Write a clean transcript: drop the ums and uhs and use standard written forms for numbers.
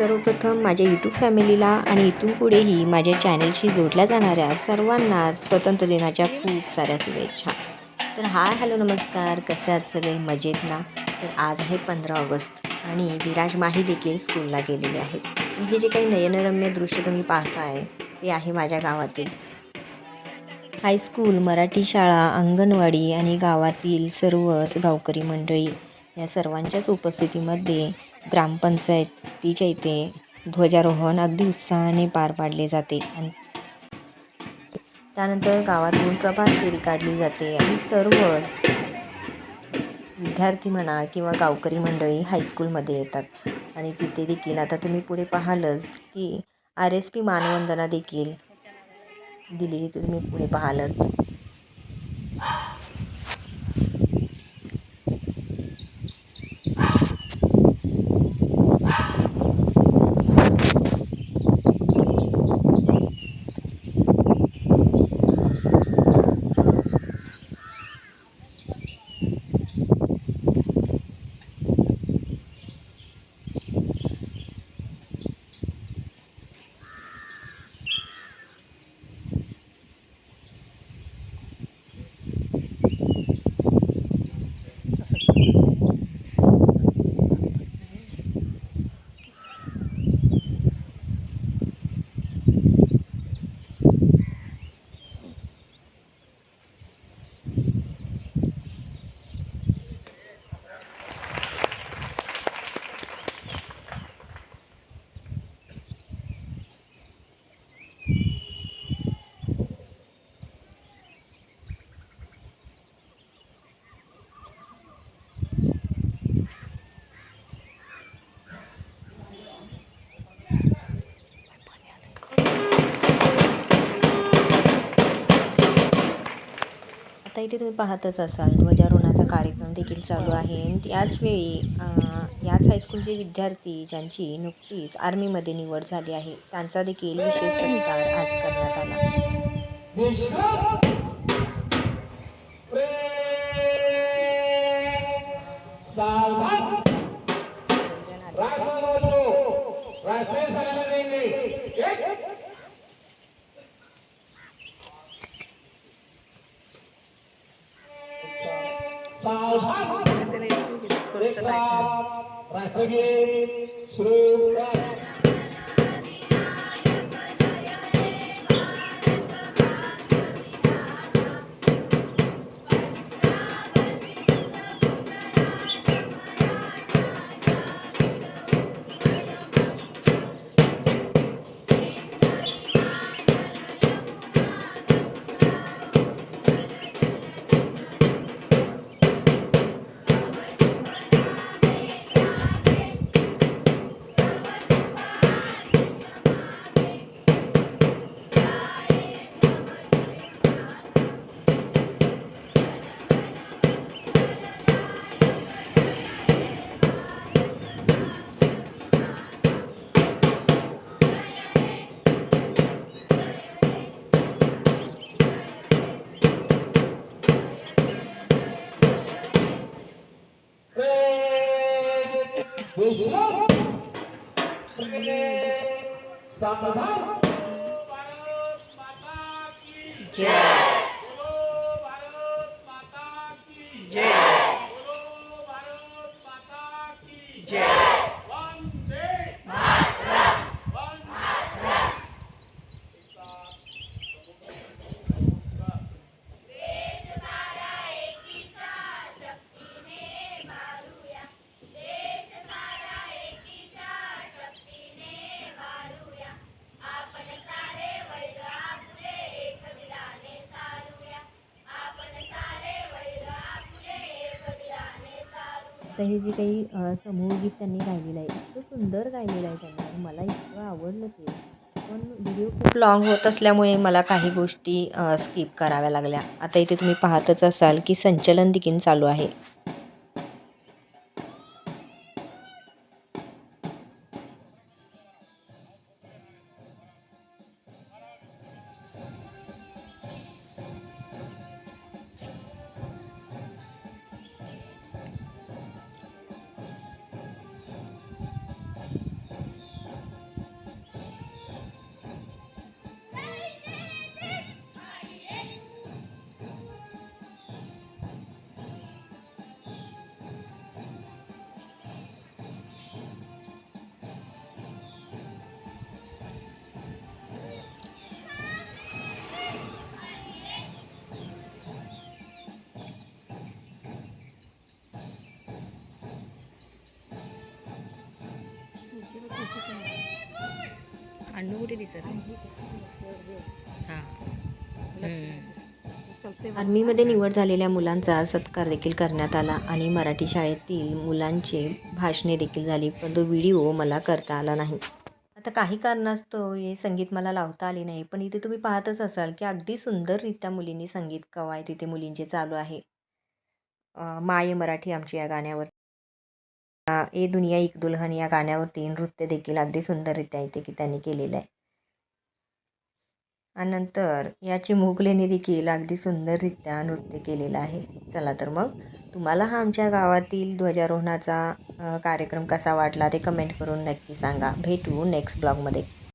सर्वप्रथम माझ्या यूट्यूब फॅमिलीला आणि इथून पुढेही माझ्या चॅनलशी जोडल्या जाणाऱ्या सर्वांना स्वातंत्र्य दिनाच्या खूप साऱ्या शुभेच्छा. तर हाय हॅलो नमस्कार, कसे आहात सगळे? मजेत ना? तर आज आहे 15 ऑगस्ट आणि विराज माही देखील स्कूलला गेलेले आहेत. आणि हे जे काही नयनरम्य दृश्य तुम्ही पाहताय ते आहे माझ्या गावातील हायस्कूल, मराठी शाळा, अंगणवाडी आणि गावातील सर्वच गावकरी मंडळी या सर्वांच्याच उपस्थितीमध्ये ग्रामपंचायतीच्या इथे ध्वजारोहण अगदी उत्साहाने पार पाडले जाते. आणि त्यानंतर गावातून प्रभात फेरी काढली जाते आणि सर्वच विद्यार्थी म्हणा किंवा गावकरी मंडळी हायस्कूलमध्ये येतात. आणि तिथे देखील आता तुम्ही पुढे पाहालच की RSP मानवंदना देखील दिली, तुम्ही पुढे पाहालच. आता इथे तुम्ही पाहतच असाल ध्वजारोहणाचा कार्यक्रम देखील चालू आहे. आणि याच वेळी याच हायस्कूलचे विद्यार्थी ज्यांची नुकतीच आर्मीमध्ये निवड झाली आहे त्यांचा देखील विशेष सत्कार आज करण्यात आला. राष्ट्रगीत सुरू कर. समाधान. भारत माता की जय. बोलो भारत माता की जय. बोलो भारत माता की जय. वंदे मातरम. वंदे देश सारा एकीचा शक्तीने मारूया. देश सारा एकीच्या शक्तीने मारूया. आपण सारे वैर आपुले एक दिलाने सारूया. आपण सारे वैर आपुले एक दिलाने सारूया. आता हे जे काही समूह गीत त्यांनी गायलेलं आहे इतकं सुंदर गायलेलं आहे त्यांनी आणि मला इतकं आवडलं ते. पण व्हिडिओ खूप लॉंग होत असल्यामुळे मला काही गोष्टी स्किप कराव्या लागल्या. आता इथे तुम्ही पाहतच असाल की संचलन देखील चालू आहे. अण्णू कुठे दिसत नाही. हां. आर्मीमध्ये निवड झालेल्या मुलांचा सत्कार देखील करण्यात आला आणि मराठी शाळेतील मुलांचे भाषणे देखील झाली, पण तो व्हिडिओ मला करता आला नाही. आता काही कारणास्तव हे संगीत मला लावता आले नाही, पण इथे तुम्ही पाहतच असाल की अगदी सुंदररित्या मुलींनी संगीत कवायत इथे मुलींचे चालू आहे. माय मराठी आमची या गाण्यावर ए दुनिया एक दुल्हन या गाण्यावरती नृत्य देखील अगदी सुंदररित्या इथे की त्यांनी केलेलं आहे. आणि नंतर या चिमुकलेने देखील अगदी सुंदररित्या नृत्य केलेलं आहे. चला तर मग तुम्हाला हा आमच्या गावातील ध्वजारोहणाचा कार्यक्रम कसा वाटला ते कमेंट करून नक्की सांगा. भेटू नेक्स्ट ब्लॉगमध्ये.